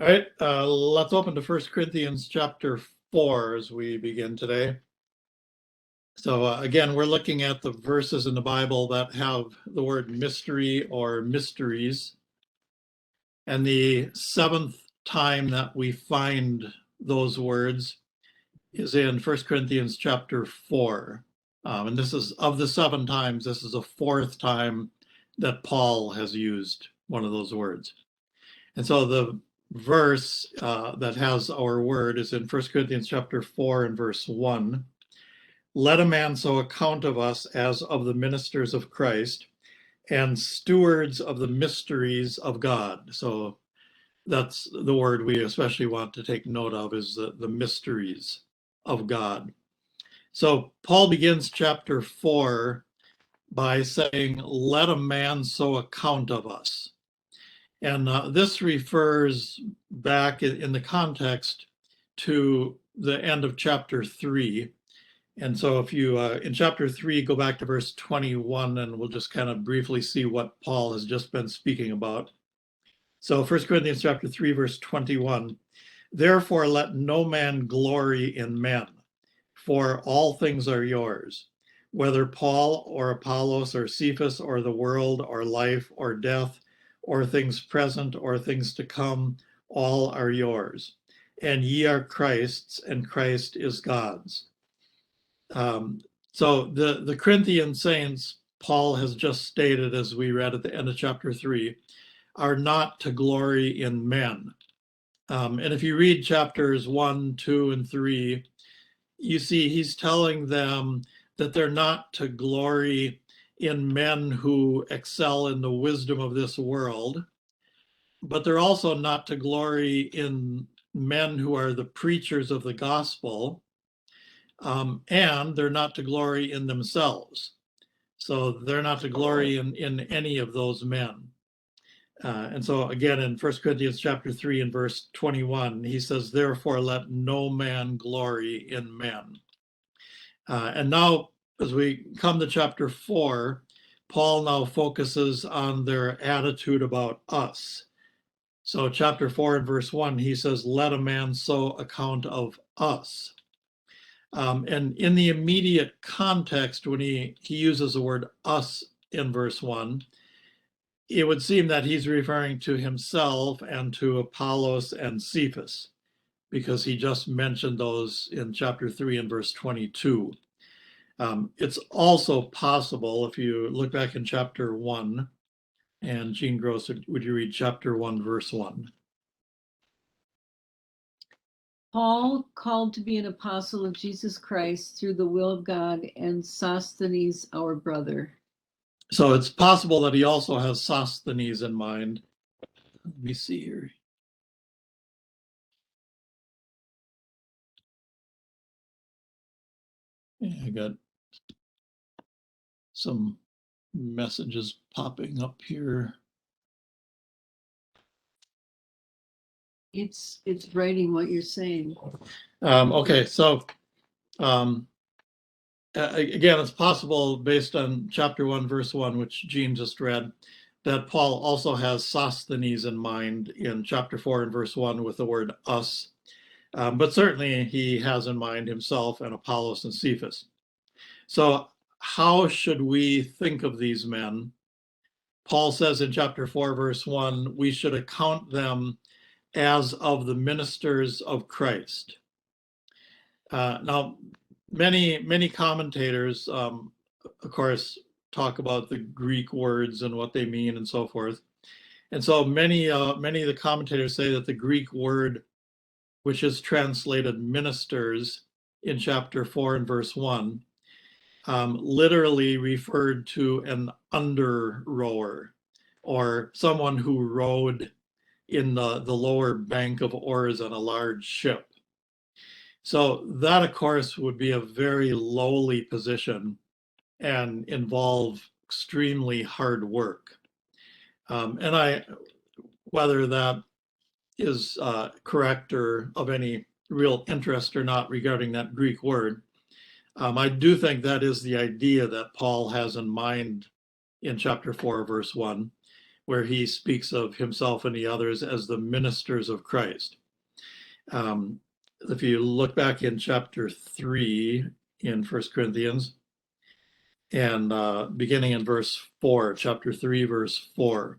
All right, let's open to 1 Corinthians chapter 4 as we begin today. So again, we're looking at the verses in the Bible that have the word mystery or mysteries. And the seventh time that we find those words is in 1 Corinthians chapter 4. And this is, of the 7 times, this is the 4th time that Paul has used one of those words. And so the verse that has our word is in 1 Corinthians chapter 4 and verse 1. Let a man so account of us as of the ministers of Christ and stewards of the mysteries of God. So that's the word we especially want to take note of, is the mysteries of God. So Paul begins chapter 4 by saying, let a man so account of us. And this refers back in the context to the end of chapter 3. And so if you, in chapter 3, go back to verse 21, and we'll just kind of briefly see what Paul has just been speaking about. So 1 Corinthians chapter 3, verse 21, therefore let no man glory in men, for all things are yours, whether Paul or Apollos or Cephas or the world or life or death or things present or things to come, all are yours. And ye are Christ's, and Christ is God's. So the Corinthian saints, Paul has just stated, as we read at the end of chapter 3, are not to glory in men. And if you read chapters 1, 2, and 3, you see he's telling them that they're not to glory in men who excel in the wisdom of this world, but they're also not to glory in men who are the preachers of the gospel, and they're not to glory in themselves. So they're not to glory in any of those men. And so again, in 1 Corinthians chapter 3 and verse 21, he says, therefore let no man glory in men. And now, as we come to chapter 4, Paul now focuses on their attitude about us. So chapter 4 and verse 1, he says, let a man so account of us. And in the immediate context, when he uses the word us in verse 1, it would seem that he's referring to himself and to Apollos and Cephas, because he just mentioned those in chapter 3 and verse 22. It's also possible, if you look back in chapter 1, and Gene Gross, would you read chapter 1, verse 1? Paul, called to be an apostle of Jesus Christ through the will of God, and Sosthenes, our brother. So it's possible that he also has Sosthenes in mind. Let me see here. Yeah, I got some messages popping up here. It's writing what you're saying. Okay, so again, it's possible, based on chapter 1, verse 1, which Gene just read, that Paul also has Sosthenes in mind in chapter 4 and verse 1 with the word us. But certainly he has in mind himself and Apollos and Cephas. So how should we think of these men? Paul says in chapter 4, verse 1, we should account them as of the ministers of Christ. Now, many commentators, of course, talk about the Greek words and what they mean and so forth. And so many of the commentators say that the Greek word, which is translated ministers in chapter 4 and verse 1, literally referred to an under rower, or someone who rowed in the lower bank of oars on a large ship. So that, of course, would be a very lowly position and involve extremely hard work. And whether that is correct or of any real interest or not regarding that Greek word, I do think that is the idea that Paul has in mind in chapter 4, verse 1. where he speaks of himself and the others as the ministers of Christ. If you look back in chapter 3 in 1 Corinthians, and beginning in verse 4, chapter 3, verse 4.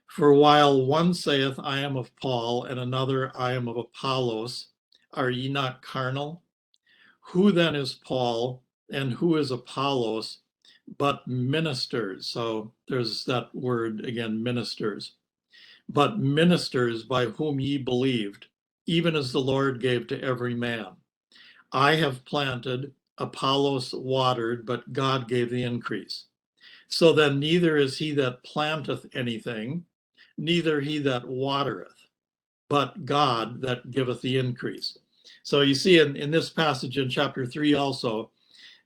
For while one saith, I am of Paul, and another, I am of Apollos, are ye not carnal? Who then is Paul, and who is Apollos, but ministers? So there's that word again, ministers. But ministers by whom ye believed, even as the Lord gave to every man. I have planted, Apollos watered, but God gave the increase. So then neither is he that planteth anything, neither he that watereth, but God that giveth the increase. So you see in this passage in chapter 3 also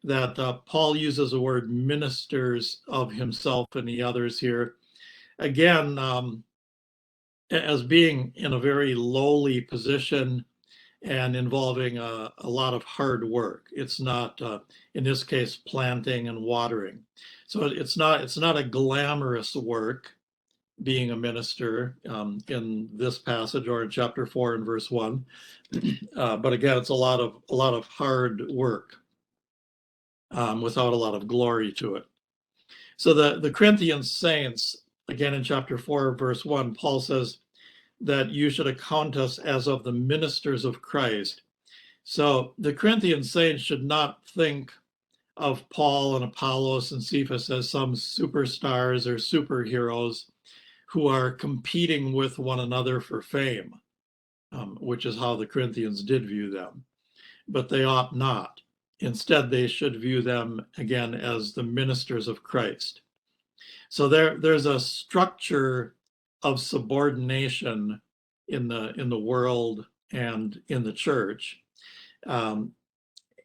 that Paul uses the word ministers of himself and the others here. Again, as being in a very lowly position and involving a lot of hard work. It's not, in this case, planting and watering. So it's not a glamorous work being a minister in this passage or in chapter 4 and verse 1. But again, it's a lot of hard work without a lot of glory to it. So the Corinthian saints, again in chapter 4, verse 1, Paul says that you should account us as of the ministers of Christ. So the Corinthian saints should not think of Paul and Apollos and Cephas as some superstars or superheroes who are competing with one another for fame, which is how the Corinthians did view them. But they ought not. Instead, they should view them again as the ministers of Christ. So there's a structure of subordination in the world and in the church. And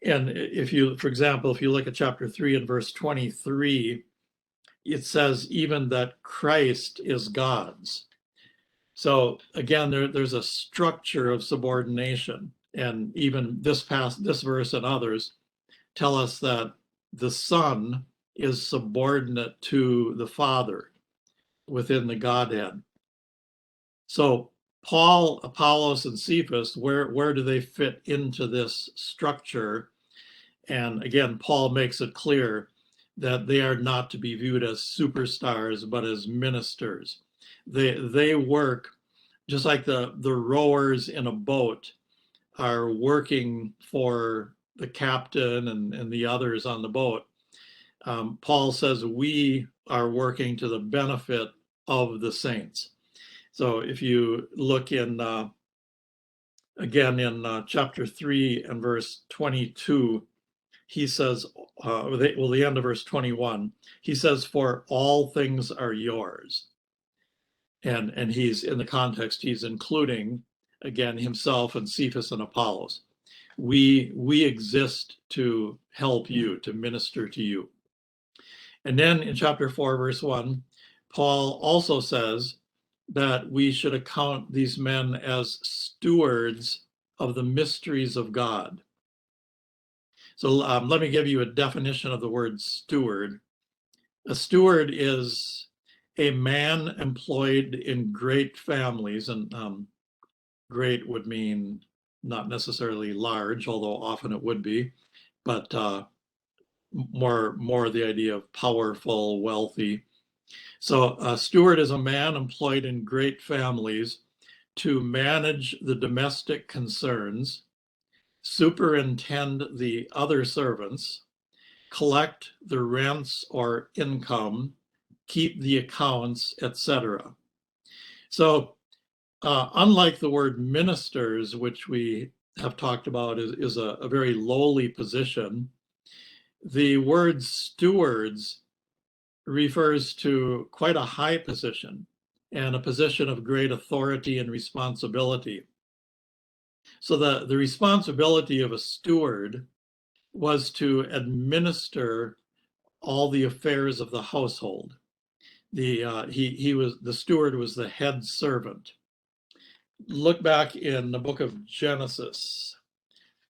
if you, for example, if you look at chapter 3 and verse 23, it says even that Christ is God's. So again, there's a structure of subordination. And even this verse and others tell us that the Son is subordinate to the Father within the Godhead. So Paul, Apollos, and Cephas, where do they fit into this structure? And again, Paul makes it clear that they are not to be viewed as superstars, but as ministers. They work just like the rowers in a boat are working for the captain and the others on the boat. Paul says we are working to the benefit of the saints. So if you look in, again, in chapter 3 and verse 22, he says, the end of verse 21, he says, for all things are yours. And he's, in the context, he's including, again, himself and Cephas and Apollos. We exist to help you, to minister to you. And then in chapter 4, verse 1, Paul also says that we should account these men as stewards of the mysteries of God. So let me give you a definition of the word steward. A steward is a man employed in great families, and great would mean not necessarily large, although often it would be, but more the idea of powerful, wealthy. So a steward is a man employed in great families to manage the domestic concerns, superintend the other servants, collect the rents or income, keep the accounts, etc. So unlike the word ministers, which we have talked about is a very lowly position, the word stewards refers to quite a high position and a position of great authority and responsibility. So the responsibility of a steward was to administer all the affairs of the household. The steward was the head servant. Look back in the book of Genesis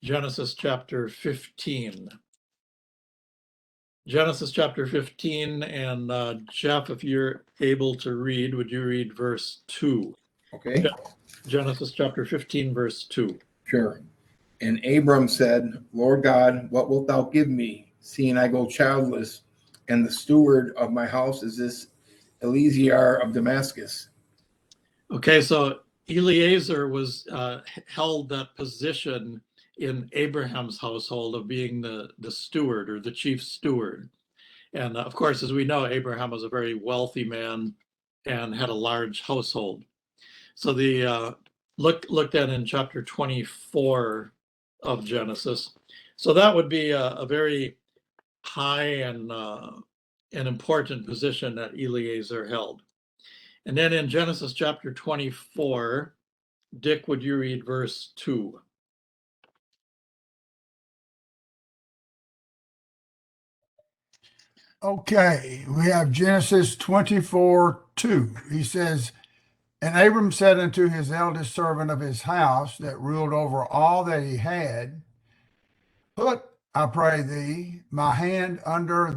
chapter 15. Genesis chapter 15, and Jeff, if you're able to read, would you read verse 2? Okay, Genesis chapter 15, verse 2. sure. And Abram said, Lord God, what wilt thou give me, seeing I go childless, and the steward of my house is this Eleazar of Damascus? Okay, so Eliezer was held that position in Abraham's household of being the steward or the chief steward. And of course, as we know, Abraham was a very wealthy man and had a large household. So the looked at in chapter 24 of Genesis. So that would be a very high and an important position that Eliezer held. And then in Genesis chapter 24, Dick, would you read verse 2? Okay, we have Genesis 24:2. He says, And Abram said unto his eldest servant of his house that ruled over all that he had, Put, I pray thee, my hand under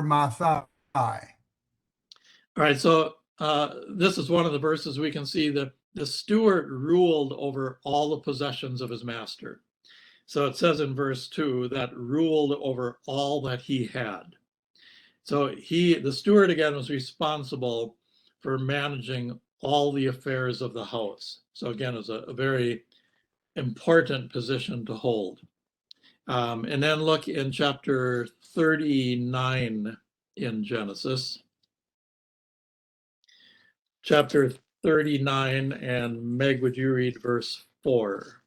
my thigh. All right, so this is one of the verses we can see that the steward ruled over all the possessions of his master. So it says in verse 2 that ruled over all that he had. So the steward again was responsible for managing all the affairs of the house. So again, it's a very important position to hold. And then look in chapter 39 in Genesis. Chapter 39, and Meg, would you read verse 4?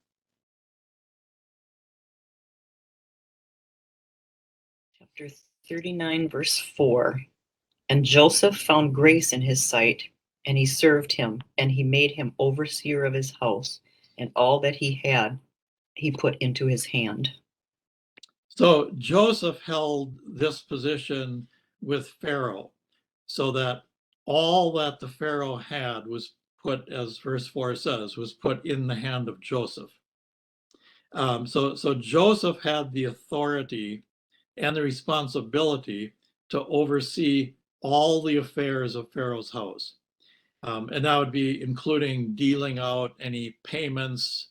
Chapter 39, verse 4. And Joseph found grace in his sight, and he served him, and he made him overseer of his house, and all that he had he put into his hand. So Joseph held this position with Pharaoh, so that all that the Pharaoh had was put, as verse 4 says, was put in the hand of Joseph. So Joseph had the authority and the responsibility to oversee all the affairs of Pharaoh's house. And that would be including dealing out any payments,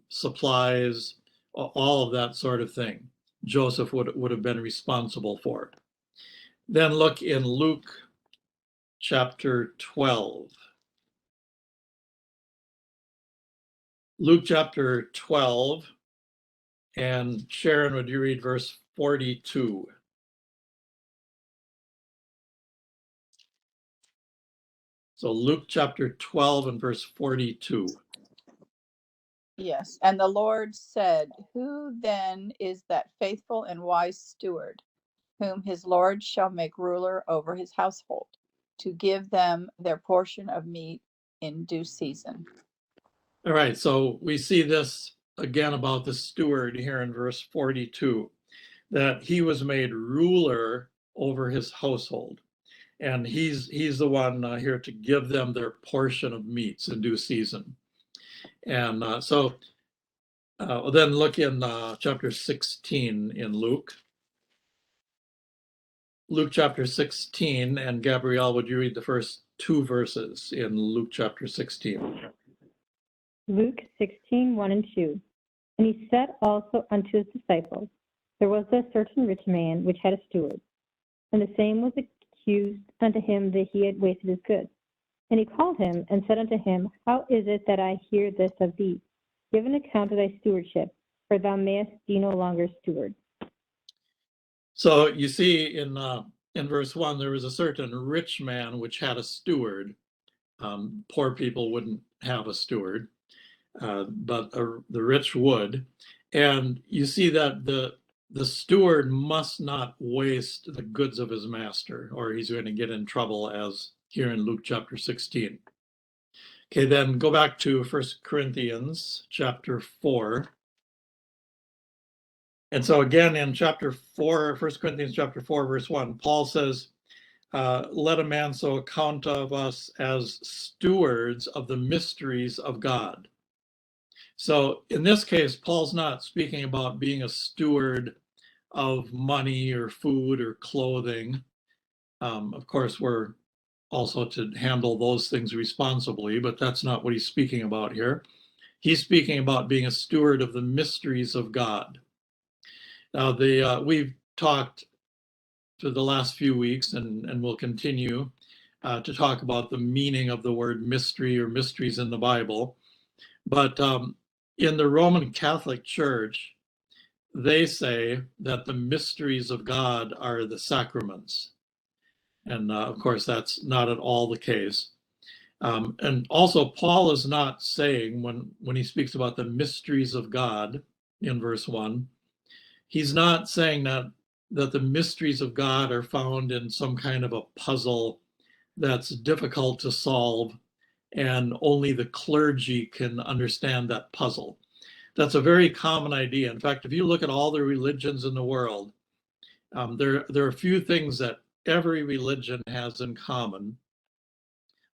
supplies, all of that sort of thing. Joseph would have been responsible for. Then look in Luke chapter 12. Luke chapter 12, and Sharon, would you read verse 42? So Luke chapter 12 and verse 42. Yes. And the Lord said, Who then is that faithful and wise steward, whom his Lord shall make ruler over his household, to give them their portion of meat in due season? All right, so we see this again about the steward here in verse 42, that he was made ruler over his household. And he's the one here to give them their portion of meats in due season. And then look in chapter 16 in Luke. Luke chapter 16, and Gabrielle, would you read the first 2 verses in Luke chapter 16? Luke 16, 1 and 2. And he said also unto his disciples, There was a certain rich man which had a steward, and the same was accused unto him that he had wasted his goods. And he called him and said unto him, How is it that I hear this of thee? Give an account of thy stewardship, for thou mayest be no longer steward. So you see in verse 1, there was a certain rich man which had a steward. Poor people wouldn't have a steward, but the rich would. And you see that the steward must not waste the goods of his master, or he's going to get in trouble, as here in Luke chapter 16. Okay, then go back to 1 Corinthians chapter 4. And so again, in chapter 4, 1 Corinthians chapter 4, verse 1, Paul says, let a man so account of us as stewards of the mysteries of God. So in this case, Paul's not speaking about being a steward of money or food or clothing. Of course, we're also to handle those things responsibly, but that's not what he's speaking about here. He's speaking about being a steward of the mysteries of God. Now, we've talked for the last few weeks, and we'll continue to talk about the meaning of the word mystery or mysteries in the Bible. But in the Roman Catholic Church, they say that the mysteries of God are the sacraments. And of course, that's not at all the case. And also, Paul is not saying when he speaks about the mysteries of God in verse 1, he's not saying that the mysteries of God are found in some kind of a puzzle that's difficult to solve and only the clergy can understand that puzzle. That's a very common idea. In fact, if you look at all the religions in the world, there are a few things that every religion has in common.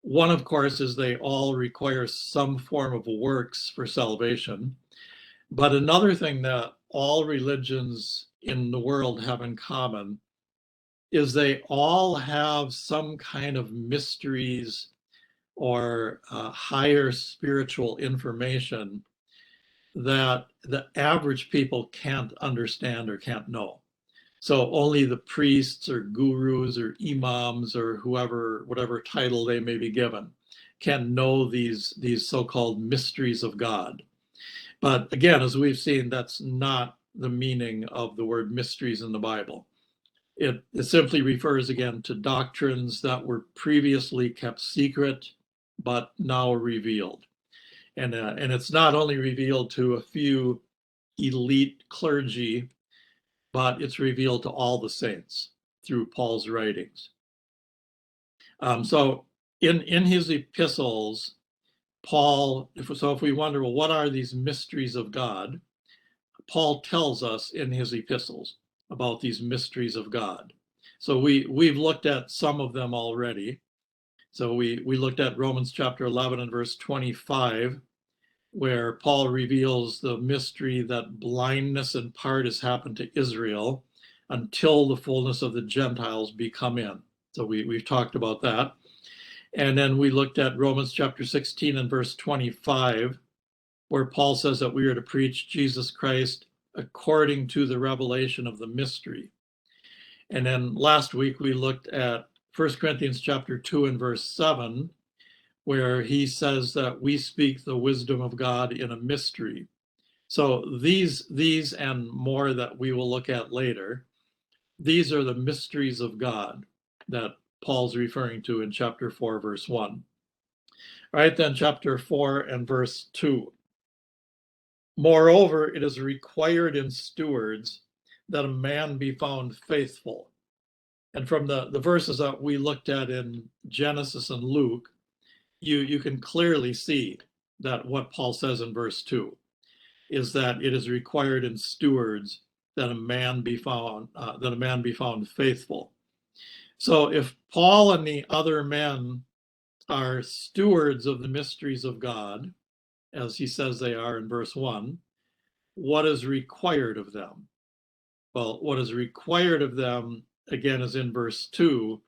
One, of course, is they all require some form of works for salvation. But another thing that all religions in the world have in common is they all have some kind of mysteries or higher spiritual information that the average people can't understand or can't know. So only the priests or gurus or imams or whoever, whatever title they may be given, can know these so-called mysteries of God. But again, as we've seen, that's not the meaning of the word mysteries in the Bible. It simply refers again to doctrines that were previously kept secret, but now revealed. And it's not only revealed to a few elite clergy, but it's revealed to all the saints through Paul's writings. So in his epistles, Paul, if we wonder, well, what are these mysteries of God? Paul tells us in his epistles about these mysteries of God. So we've looked at some of them already. So we looked at Romans chapter 11 and verse 25, where Paul reveals the mystery that blindness in part has happened to Israel until the fullness of the Gentiles be come in. So we've talked about that. And then we looked at Romans chapter 16 and verse 25, where Paul says that we are to preach Jesus Christ according to the revelation of the mystery. And then last week we looked at 1 Corinthians chapter 2 and verse 7, where he says that we speak the wisdom of God in a mystery. So these and more that we will look at later, these are the mysteries of God that Paul's referring to in chapter 4, verse 1. All right, then chapter 4 and verse 2. Moreover, it is required in stewards that a man be found faithful. And from the verses that we looked at in Genesis and Luke, you can clearly see that what Paul says in verse 2 is that it is required in stewards that a man be found faithful. So if Paul and the other men are stewards of the mysteries of God, as he says they are in verse 1, what is required of them? Well, what is required of them, again, is in verse 2,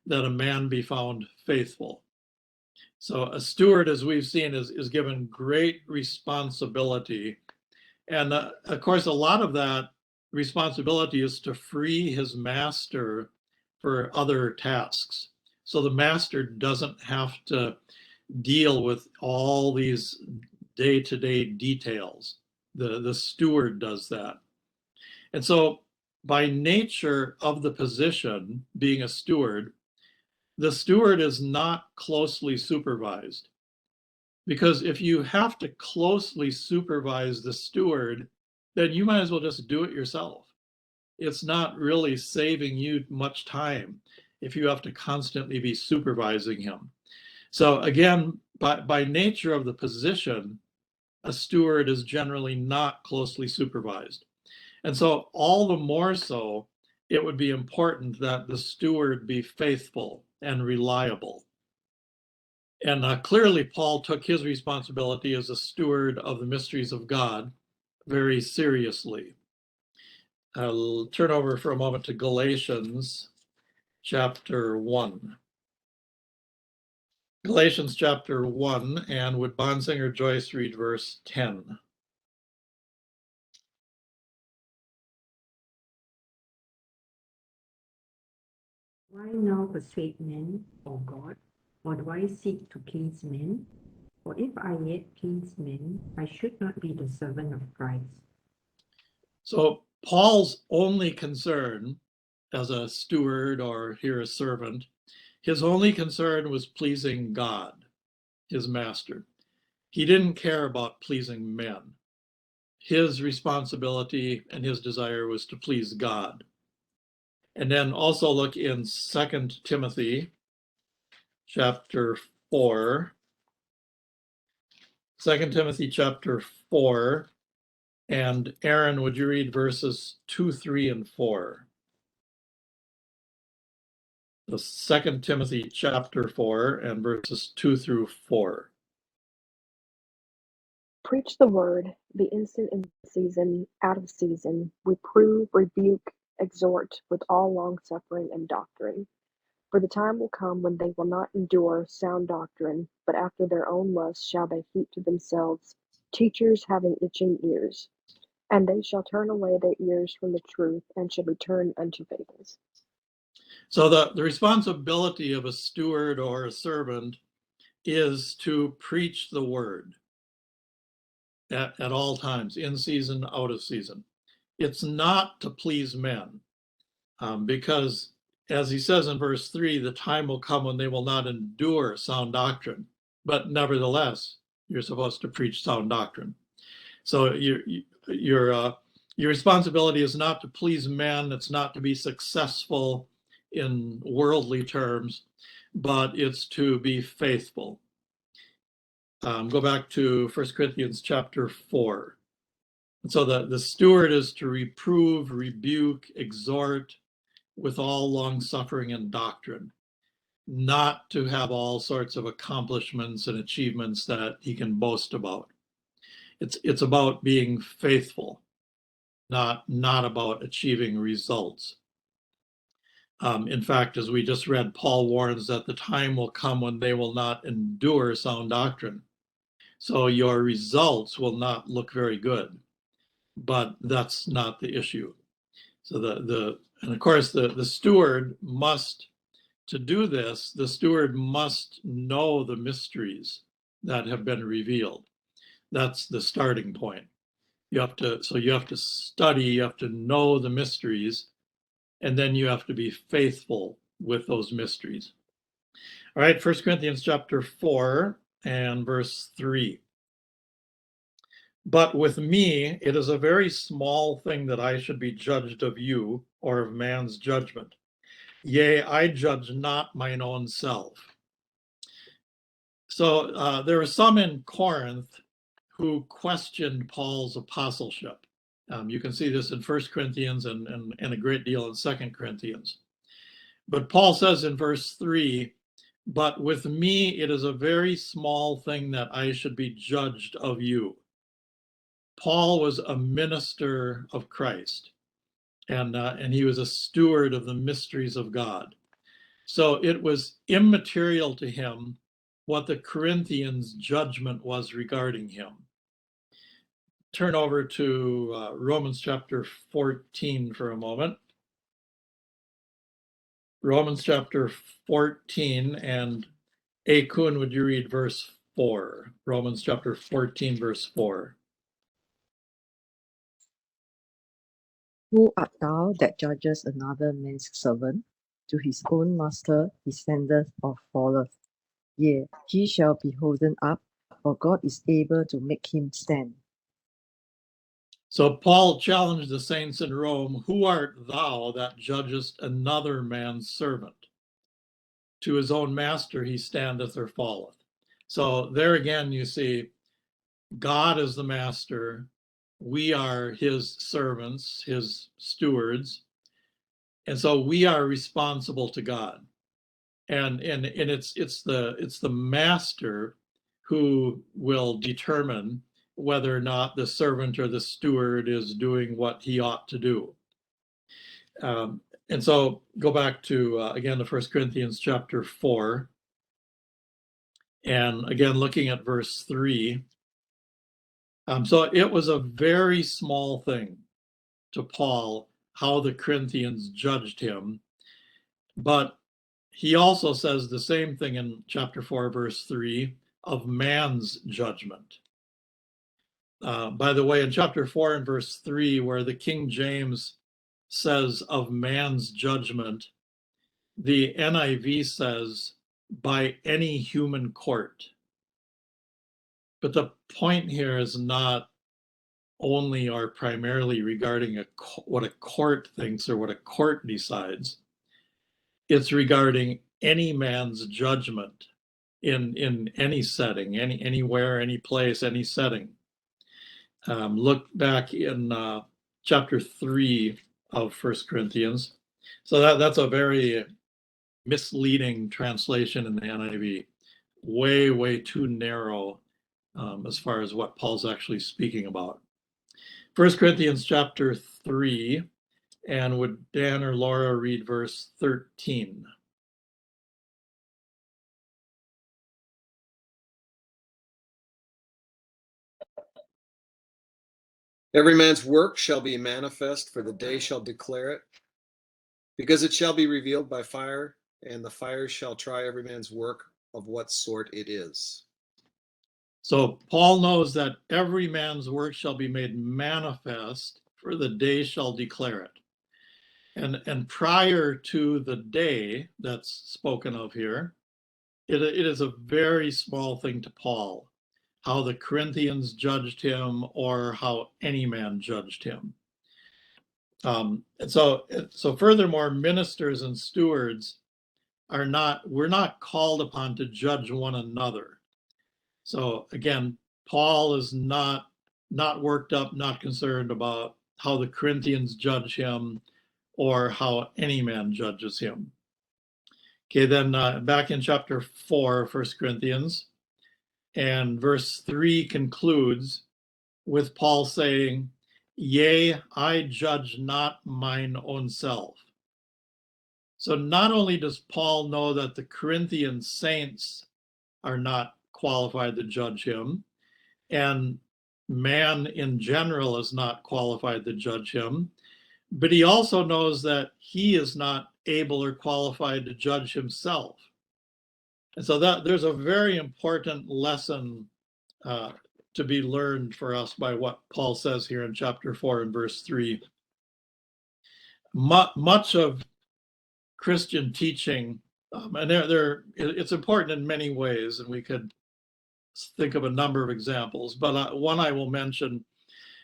that a man be found faithful. So a steward, as we've seen, is given great responsibility. And of course, a lot of that responsibility is to free his master for other tasks. So the master doesn't have to deal with all these day-to-day details. The steward does that. And so by nature of the position, being a steward, the steward is not closely supervised. Because if you have to closely supervise the steward, then you might as well just do it yourself. It's not really saving you much time if you have to constantly be supervising him. So again, by nature of the position, a steward is generally not closely supervised. And so all the more so, it would be important that the steward be faithful and reliable. And clearly, Paul took his responsibility as a steward of the mysteries of God very seriously. I'll turn over for a moment to Galatians chapter 1. Galatians chapter 1, and would Bonsinger Joyce read verse 10? Why now persuade men, O God? Or do I seek to please men? For if I yet please men, I should not be the servant of Christ. So Paul's only concern as a steward, or here a servant, his only concern was pleasing God, his master. He didn't care about pleasing men. His responsibility and his desire was to please God. And then also look in 2 Timothy chapter 4. 2 Timothy chapter 4. And Aaron, would you read verses 2, 3, and 4? The 2 Timothy chapter 4 and verses 2 through 4. Preach the word, be instant in season, out of season, reprove, rebuke, exhort with all longsuffering and doctrine. For the time will come when they will not endure sound doctrine, but after their own lusts shall they heap to themselves teachers having itching ears. And they shall turn away their ears from the truth, and shall be turned unto fables. So the responsibility of a steward or a servant is to preach the word at all times, in season, out of season. It's not to please men, because as he says in verse 3, the time will come when they will not endure sound doctrine, but nevertheless, you're supposed to preach sound doctrine. So your responsibility is not to please men. It's not to be successful in worldly terms, but it's to be faithful. Go back to 1 Corinthians chapter 4. And so the steward is to reprove, rebuke, exhort with all long suffering and doctrine, not to have all sorts of accomplishments and achievements that he can boast about. It's about being faithful, not about achieving results. In fact, as we just read, Paul warns that the time will come when they will not endure sound doctrine. So your results will not look very good, but that's not the issue. So and of course the steward must, to do this, the steward must know the mysteries that have been revealed. That's the starting point. You have to study, you have to know the mysteries, and then you have to be faithful with those mysteries. All right, 1 Corinthians chapter 4 and verse 3. But with me, it is a very small thing that I should be judged of you, or of man's judgment. Yea, I judge not mine own self. So there were some in Corinth who questioned Paul's apostleship. You can see this in 1 Corinthians and a great deal in 2 Corinthians. But Paul says in verse 3, but with me it is a very small thing that I should be judged of you. Paul was a minister of Christ, and he was a steward of the mysteries of God. So it was immaterial to him what the Corinthians' judgment was regarding him. Turn over to Romans chapter 14 for a moment. Romans chapter 14, and Akun, would you read verse 4? Romans chapter 14, verse 4. Who art thou that judgest another man's servant? To his own master he sendeth or falleth. Yea, he shall be holden up, for God is able to make him stand. So Paul challenged the saints in Rome, who art thou that judgest another man's servant? To his own master he standeth or falleth. So there again, you see, God is the master. We are his servants, his stewards. And so we are responsible to God. And it's the master who will determine whether or not the servant or the steward is doing what he ought to do. And so go back to, again, to 1 Corinthians chapter 4. And again, looking at verse 3. So it was a very small thing to Paul how the Corinthians judged him. But he also says the same thing in chapter 4, verse 3, of man's judgment. By the way, in chapter 4 and verse 3, where the King James says of man's judgment, the NIV says by any human court. But the point here is not only or primarily regarding what a court thinks or what a court decides. It's regarding any man's judgment in any setting, anywhere, any place, any setting. Look back in chapter 3 of 1 Corinthians. So that's a very misleading translation in the NIV. Way too narrow as far as what Paul's actually speaking about. 1 Corinthians chapter 3, and would Dan or Laura read verse 13? Every man's work shall be manifest, for the day shall declare it, because it shall be revealed by fire, and the fire shall try every man's work of what sort it is. So Paul knows that every man's work shall be made manifest, for the day shall declare it. And prior to the day that's spoken of here, it is a very small thing to Paul, how the Corinthians judged him or how any man judged him. And so furthermore, ministers and stewards we're not called upon to judge one another. So again, Paul is not worked up, not concerned about how the Corinthians judge him or how any man judges him. Okay, then back in chapter 4, 1 Corinthians, and verse 3 concludes with Paul saying, "Yea, I judge not mine own self." So not only does Paul know that the Corinthian saints are not qualified to judge him, and man in general is not qualified to judge him, but he also knows that he is not able or qualified to judge himself. And so that there's a very important lesson to be learned for us by what Paul says here in chapter 4 and verse 3. Much of Christian teaching, and it's important in many ways, and we could think of a number of examples, but one I will mention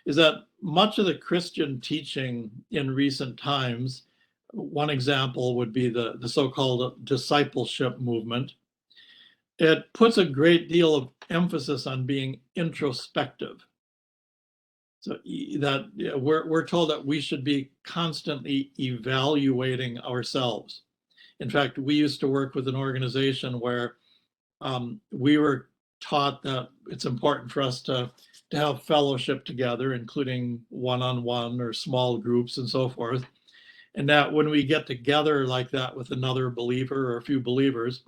is that much of the Christian teaching in recent times, one example would be the so-called Discipleship Movement. It puts a great deal of emphasis on being introspective. So that we're told that we should be constantly evaluating ourselves. In fact, we used to work with an organization where we were taught that it's important for us to have fellowship together, including one-on-one or small groups and so forth. And that when we get together like that with another believer or a few believers,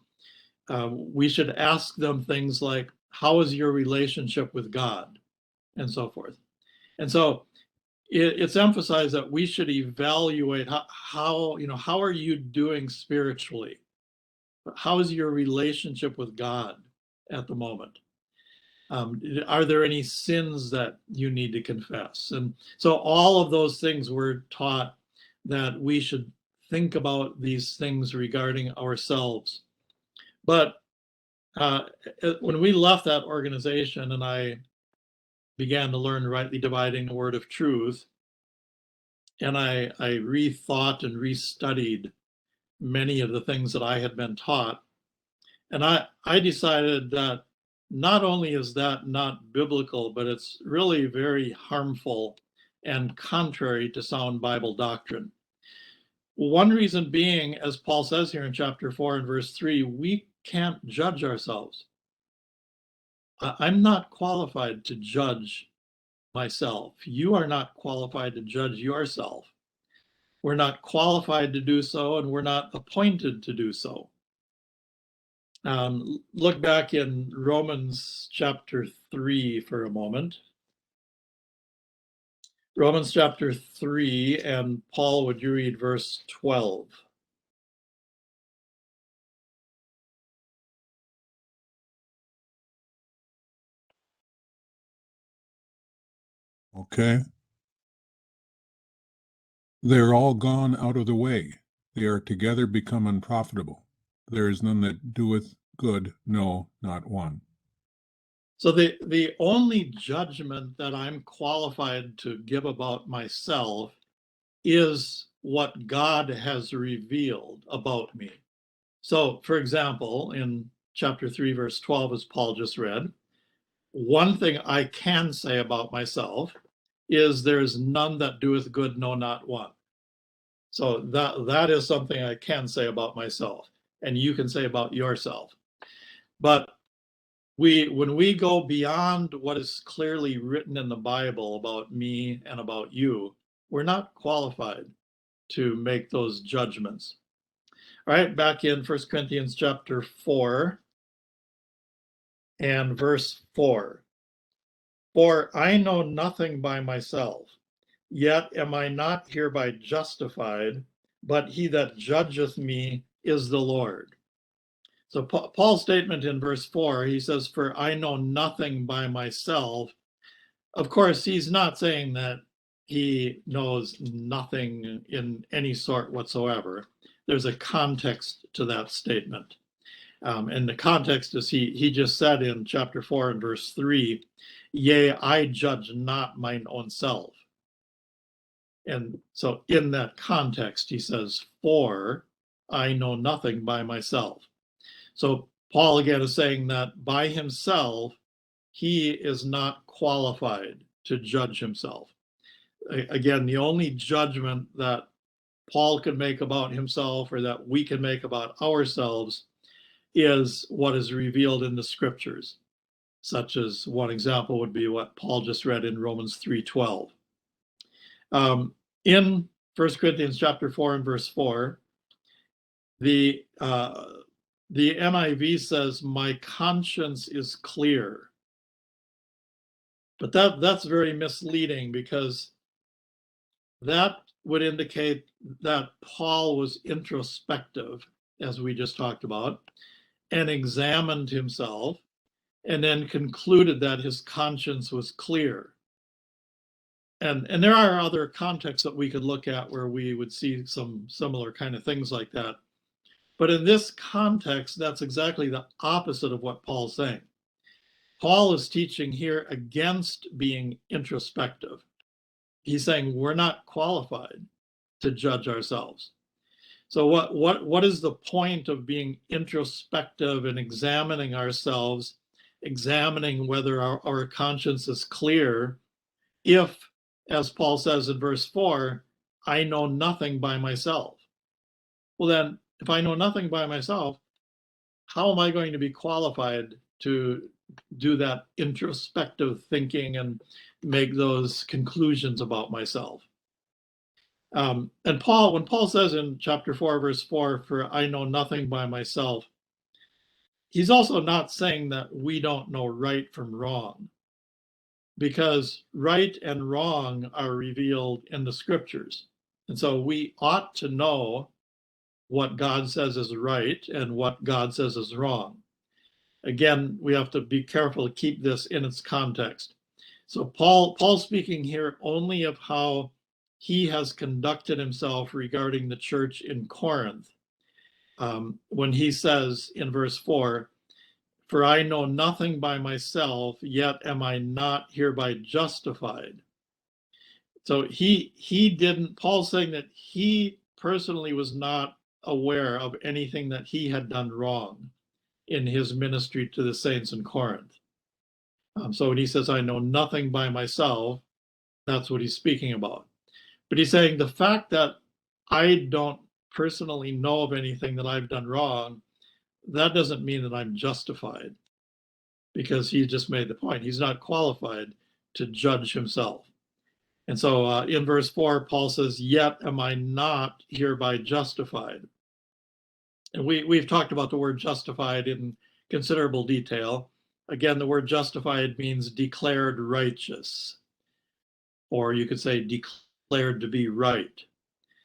we should ask them things like, how is your relationship with God? And so forth. And so it's emphasized that we should evaluate how are you doing spiritually? How is your relationship with God at the moment? Are there any sins that you need to confess? And so all of those things we're taught that we should think about these things regarding ourselves. But when we left that organization and I began to learn rightly dividing the word of truth, and I rethought and restudied many of the things that I had been taught, and I decided that not only is that not biblical, but it's really very harmful and contrary to sound Bible doctrine. One reason being, as Paul says here in chapter 4 and verse 3, we can't judge ourselves. I'm not qualified to judge myself. You are not qualified to judge yourself. We're not qualified to do so, and we're not appointed to do so. Look back in Romans chapter 3 for a moment. Romans chapter 3, and Paul, would you read verse 12? Okay. They're all gone out of the way. They are together become unprofitable. There is none that doeth good, no, not one. So the only judgment that I'm qualified to give about myself is what God has revealed about me. So, for example, in chapter 3, verse 12, as Paul just read, one thing I can say about myself is there is none that doeth good, no, not one. So that is something I can say about myself, and you can say about yourself. But when we go beyond what is clearly written in the Bible about me and about you, we're not qualified to make those judgments. All right, back in 1 Corinthians chapter 4 and verse 4. For I know nothing by myself, yet am I not hereby justified, but he that judgeth me is the Lord. So Paul's statement in verse 4, he says, for I know nothing by myself. Of course, he's not saying that he knows nothing in any sort whatsoever. There's a context to that statement. And the context is he just said in chapter 4 and verse 3, yea, I judge not mine own self. And so in that context, he says, for I know nothing by myself. So Paul again is saying that by himself, he is not qualified to judge himself. Again, the only judgment that Paul could make about himself or that we can make about ourselves is what is revealed in the scriptures, such as one example would be what Paul just read in Romans 3:12. In 1 Corinthians chapter 4 and verse 4, the NIV says, my conscience is clear. But that's very misleading, because that would indicate that Paul was introspective, as we just talked about, and examined himself, and then concluded that his conscience was clear. And there are other contexts that we could look at where we would see some similar kind of things like that. But in this context, that's exactly the opposite of what Paul's saying. Paul is teaching here against being introspective. He's saying we're not qualified to judge ourselves. So what is the point of being introspective and examining ourselves, examining whether our conscience is clear, if, as Paul says in verse 4, I know nothing by myself? Well, then, if I know nothing by myself, how am I going to be qualified to do that introspective thinking and make those conclusions about myself? And when Paul says in chapter 4, verse 4, for I know nothing by myself, he's also not saying that we don't know right from wrong, because right and wrong are revealed in the scriptures. And so we ought to know what God says is right and what God says is wrong. Again, we have to be careful to keep this in its context. So Paul's speaking here only of how he has conducted himself regarding the church in Corinth. When he says in verse 4, for I know nothing by myself, yet am I not hereby justified. So Paul's saying that he personally was not aware of anything that he had done wrong in his ministry to the saints in Corinth. So when he says, I know nothing by myself, that's what he's speaking about. But he's saying the fact that I don't personally know of anything that I've done wrong, that doesn't mean that I'm justified, because he just made the point. He's not qualified to judge himself. And so in verse 4, Paul says, "Yet am I not hereby justified." And we've talked about the word justified in considerable detail. Again, the word justified means declared righteous, or you could say declared to be right.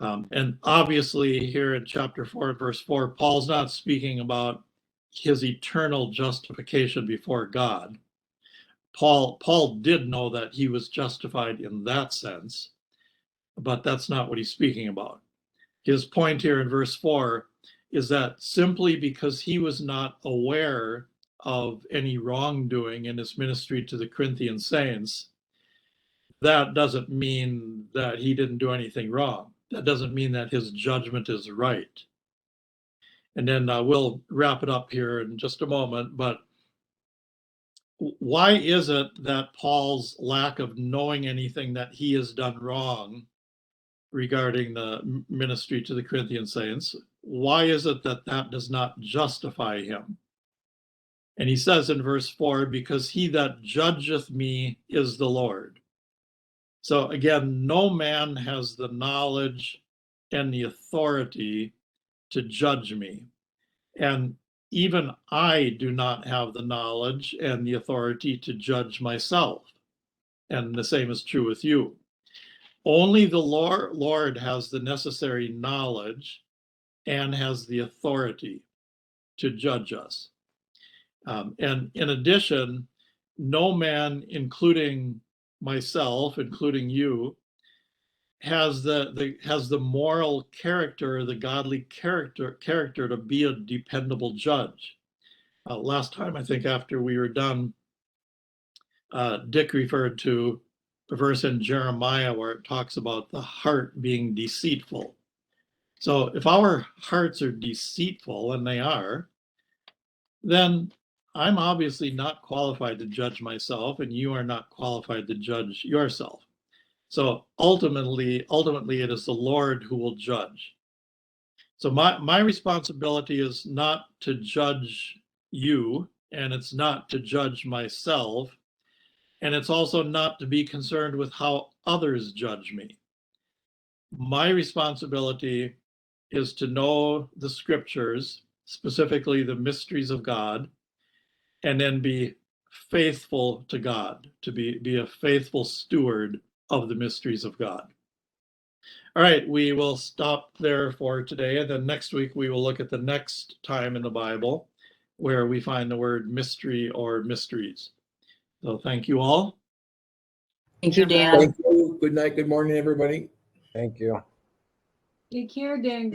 And obviously here in chapter 4, verse 4, Paul's not speaking about his eternal justification before God. Paul did know that he was justified in that sense, but that's not what he's speaking about. His point here in verse 4 is that simply because he was not aware of any wrongdoing in his ministry to the Corinthian saints, that doesn't mean that he didn't do anything wrong. That doesn't mean that his judgment is right. And then we'll wrap it up here in just a moment, but why is it that Paul's lack of knowing anything that he has done wrong regarding the ministry to the Corinthian saints, why is it that that does not justify him? And he says in verse 4, "Because he that judgeth me is the Lord." So again, no man has the knowledge and the authority to judge me. And even I do not have the knowledge and the authority to judge myself. And the same is true with you. Only the Lord has the necessary knowledge and has the authority to judge us. And in addition, no man, including myself, including you, has the moral character, the godly character to be a dependable judge. Last time, I think after we were done, Dick referred to the verse in Jeremiah where it talks about the heart being deceitful. So if our hearts are deceitful, and they are, then I'm obviously not qualified to judge myself, and you are not qualified to judge yourself. So ultimately, it is the Lord who will judge. So my responsibility is not to judge you, and it's not to judge myself, and it's also not to be concerned with how others judge me. My responsibility is to know the scriptures, specifically the mysteries of God, and then be faithful to God, to be a faithful steward of the mysteries of God. All right, we will stop there for today, and then next week we will look at the next time in the Bible where we find the word mystery or mysteries. So thank you all. Thank you, Dan. Thank you. Good night. Good morning, everybody. Thank you. Take care, Dan.